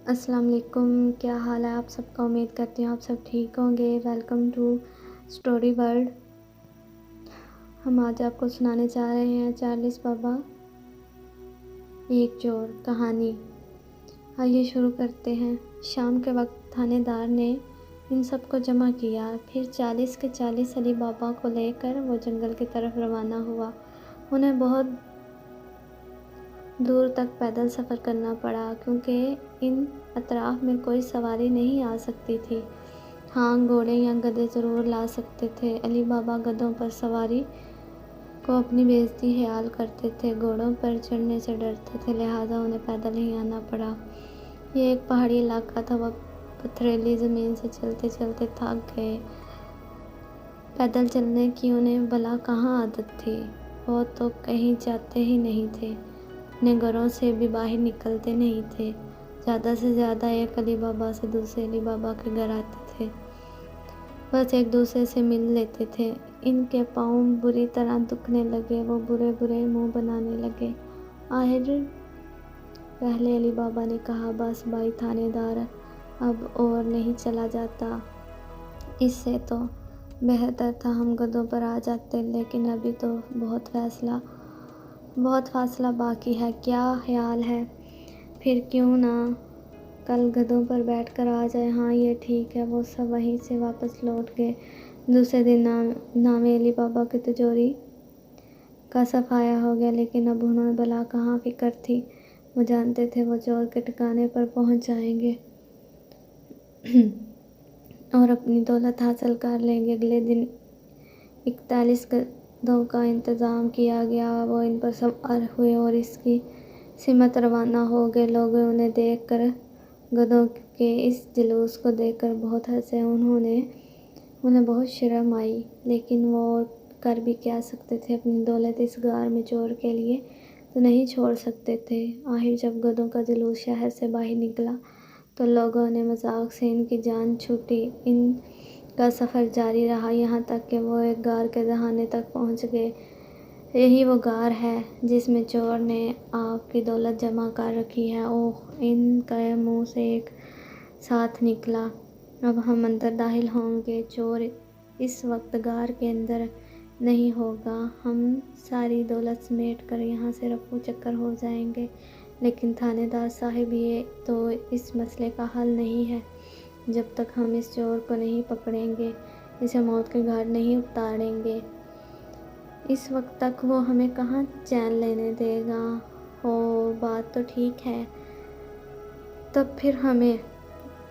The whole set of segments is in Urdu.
السلام علیکم، کیا حال ہے آپ سب کا؟ امید کرتی ہوں آپ سب ٹھیک ہوں گے۔ Welcome to story world. ہم آج آپ کو سنانے جا رہے ہیں چارلس بابا ایک چور کہانی۔ آئیے شروع کرتے ہیں۔ شام کے وقت تھانے دار نے ان سب کو جمع کیا، پھر 40 کے 40 علی بابا کو لے کر وہ جنگل کی طرف روانہ ہوا۔ انہیں بہت دور تک پیدل سفر کرنا پڑا کیونکہ ان اطراف میں کوئی سواری نہیں آ سکتی تھی۔ ہاں، گھوڑے یا گدھے ضرور لا سکتے تھے۔ علی بابا گدھوں پر سواری کو اپنی بے عزتی خیال کرتے تھے، گھوڑوں پر چڑھنے سے ڈرتے تھے، لہٰذا انہیں پیدل ہی آنا پڑا۔ یہ ایک پہاڑی علاقہ تھا، وہ پتھریلی زمین سے چلتے چلتے تھک گئے۔ پیدل چلنے کی انہیں بھلا کہاں عادت تھی؟ وہ تو کہیں جاتے ہی نہیں تھے، اپنے گھروں سے بھی باہر نکلتے نہیں تھے۔ زیادہ سے زیادہ ایک علی بابا سے دوسرے علی بابا کے گھر آتے تھے، بس ایک دوسرے سے مل لیتے تھے۔ ان کے پاؤں بری طرح دکھنے لگے، وہ برے برے منہ بنانے لگے۔ آخر پہلے علی بابا نے کہا، بس بھائی تھانے دار، اب اور نہیں چلا جاتا۔ اس سے تو بہتر تھا ہم گدھوں پر آ جاتے، لیکن ابھی تو بہت فاصلہ باقی ہے۔ کیا خیال ہے؟ پھر کیوں نہ کل گدھوں پر بیٹھ کر آ جائیں؟ ہاں، یہ ٹھیک ہے۔ وہ سب وہیں سے واپس لوٹ گئے۔ دوسرے دن نامی علی بابا کی تجوری کا صفایا ہو گیا، لیکن اب انہیں بھلا کہاں فکر تھی؟ وہ جانتے تھے وہ چور کے ٹھکانے پر پہنچ جائیں گے اور اپنی دولت حاصل کر لیں گے۔ اگلے دن 41 گدھوں کا انتظام کیا گیا، وہ ان پر سوار ہوئے اور اس کی سمت روانہ ہو گئے۔ لوگ انہیں دیکھ کر، گدھوں کے اس جلوس کو دیکھ کر بہت ہنسے۔ انہیں بہت شرم آئی، لیکن وہ اور کر بھی کیا سکتے تھے؟ اپنی دولت اس غار میں چور کے لیے تو نہیں چھوڑ سکتے تھے۔ آخر جب گدھوں کا جلوس شہر سے باہر نکلا تو لوگوں نے مذاق سے ان کی جان چھوٹی۔ ان کا سفر جاری رہا، یہاں تک کہ وہ ایک غار کے دہانے تک پہنچ گئے۔ یہی وہ غار ہے جس میں چور نے آپ کی دولت جمع کر رکھی ہے۔ اوہ! ان کے منہ سے ایک ساتھ نکلا، اب ہم اندر داخل ہوں گے۔ چور اس وقت غار کے اندر نہیں ہوگا، ہم ساری دولت سمیٹ کر یہاں سے رفو چکر ہو جائیں گے۔ لیکن تھانے دار صاحب، یہ تو اس مسئلے کا حل نہیں ہے۔ جب تک ہم اس چور کو نہیں پکڑیں گے، اسے موت کے گھاٹ نہیں اتاریں گے، اس وقت تک وہ ہمیں کہاں چین لینے دے گا؟ بات تو ٹھیک ہے، تب پھر ہمیں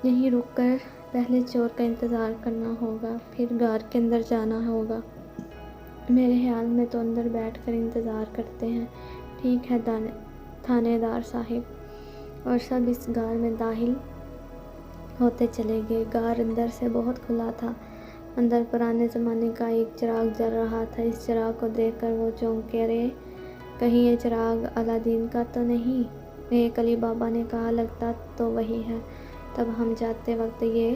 یہیں رک کر پہلے چور کا انتظار کرنا ہوگا، پھر غار کے اندر جانا ہوگا۔ میرے خیال میں تو اندر بیٹھ کر انتظار کرتے ہیں۔ ٹھیک ہے تھانے دار صاحب۔ اور سب اس غار میں داخل ہوتے چلے گئے۔ غار اندر سے بہت کھلا تھا۔ اندر پرانے زمانے کا ایک چراغ جل رہا تھا۔ اس چراغ کو دیکھ کر وہ چونکے، ارے کہیں یہ چراغ الادین کا تو نہیں؟ ایک علی بابا نے کہا، لگتا تو وہی ہے۔ تب ہم جاتے وقت یہ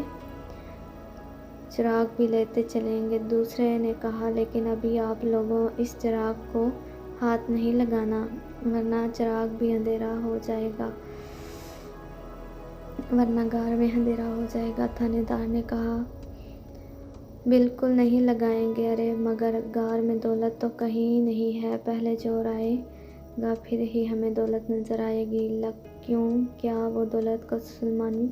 چراغ بھی لیتے چلیں گے۔ دوسرے نے کہا، لیکن ابھی آپ لوگوں اس چراغ کو ہاتھ نہیں لگانا، ورنہ چراغ بھی اندھیرا ہو جائے گا، ورنہ غار میں اندھیرا ہو جائے گا۔ تھانے دار نے کہا، بالکل نہیں لگائیں گے۔ ارے مگر غار میں دولت تو کہیں نہیں ہے، پہلے چور آئے گا پھر ہی ہمیں دولت نظر آئے گی۔ کیوں؟ کیا وہ دولت کو سلیمانی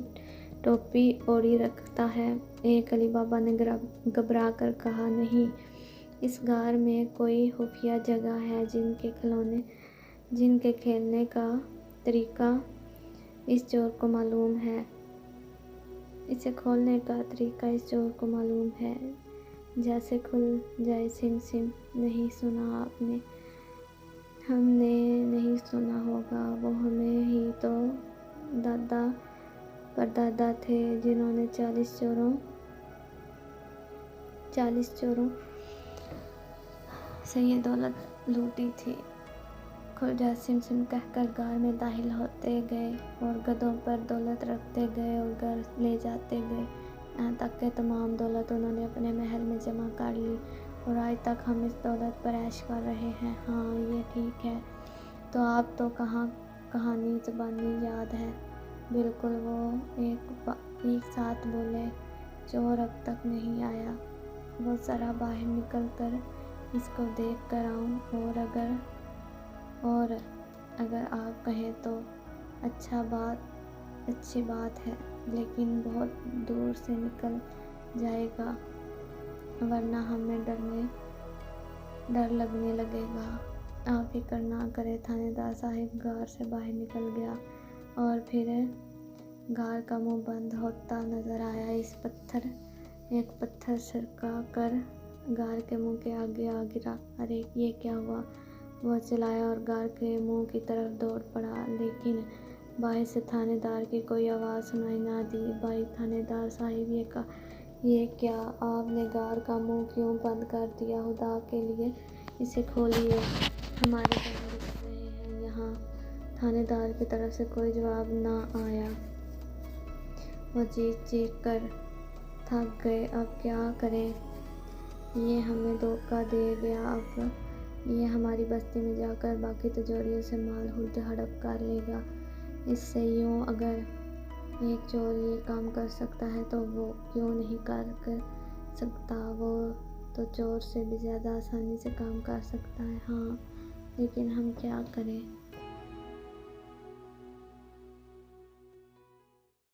ٹوپی اوڑھی رکھتا ہے؟ ایک علی بابا نے گھبرا کر کہا، نہیں، اس غار میں کوئی خفیہ جگہ ہے جن کے کھلنے کا طریقہ اس چور کو معلوم ہے، اسے کھولنے کا طریقہ اس چور کو معلوم ہے، جیسے کھل جائے سم سم۔ نہیں سنا آپ نے؟ ہم نے نہیں سنا ہوگا، وہ ہمیں ہی تو دادا پردادا تھے جنہوں نے 40 چوروں سے یہ دولت لوٹی تھی۔ کھل جائے سم سم کہہ کر غار میں داخل ہوتے گئے اور گدھوں پر دولت رکھتے گئے اور گھر لے جاتے گئے، یہاں تک کہ تمام دولت انہوں نے اپنے محل میں جمع کر لی، اور آج تک ہم اس دولت پر عیش کر رہے ہیں۔ ہاں، یہ ٹھیک ہے۔ تو آپ تو کہانی زبانی یاد ہے؟ بالکل وہ ایک ساتھ بولے، چور اب تک نہیں آیا، وہ ذرا باہر نکل کر اس کو دیکھ کر آؤں، اور اگر آپ کہیں تو اچھی بات ہے، لیکن بہت دور سے نکل جائے گا، ورنہ ہمیں ڈر لگنے لگے گا۔ آپ فکر نہ کریں، تھانے دار صاحب غار سے باہر نکل گیا اور پھر غار کا منہ بند ہوتا نظر آیا۔ ایک پتھر سرکا کر غار کے منہ کے آگے آ گرا۔ ارے یہ کیا ہوا؟ وہ چلایا اور غار کے منہ کی طرف دوڑ پڑا، لیکن باہر سے تھانے دار کی کوئی آواز سنائی نہ دی۔ بھائی تھانے دار صاحب، یہ کیا؟ آپ نے غار کا منہ کیوں بند کر دیا؟ خدا کے لیے اسے کھولیے، ہمارے جانور رک رہے ہیں یہاں۔ تھانے دار کی طرف سے کوئی جواب نہ آیا۔ وہ چیخ کر تھک گئے۔ اب کیا کریں؟ یہ ہمیں دھوکہ دے گیا، اب یہ ہماری بستی میں جا کر باقی تجوریوں سے مال ہڑپ کر لے گا۔ اس سے یوں اگر ایک چور یہ کام کر سکتا ہے تو وہ کیوں نہیں کر سکتا؟ وہ تو چور سے بھی زیادہ آسانی سے کام کر سکتا ہے۔ ہاں، لیکن ہم کیا کریں؟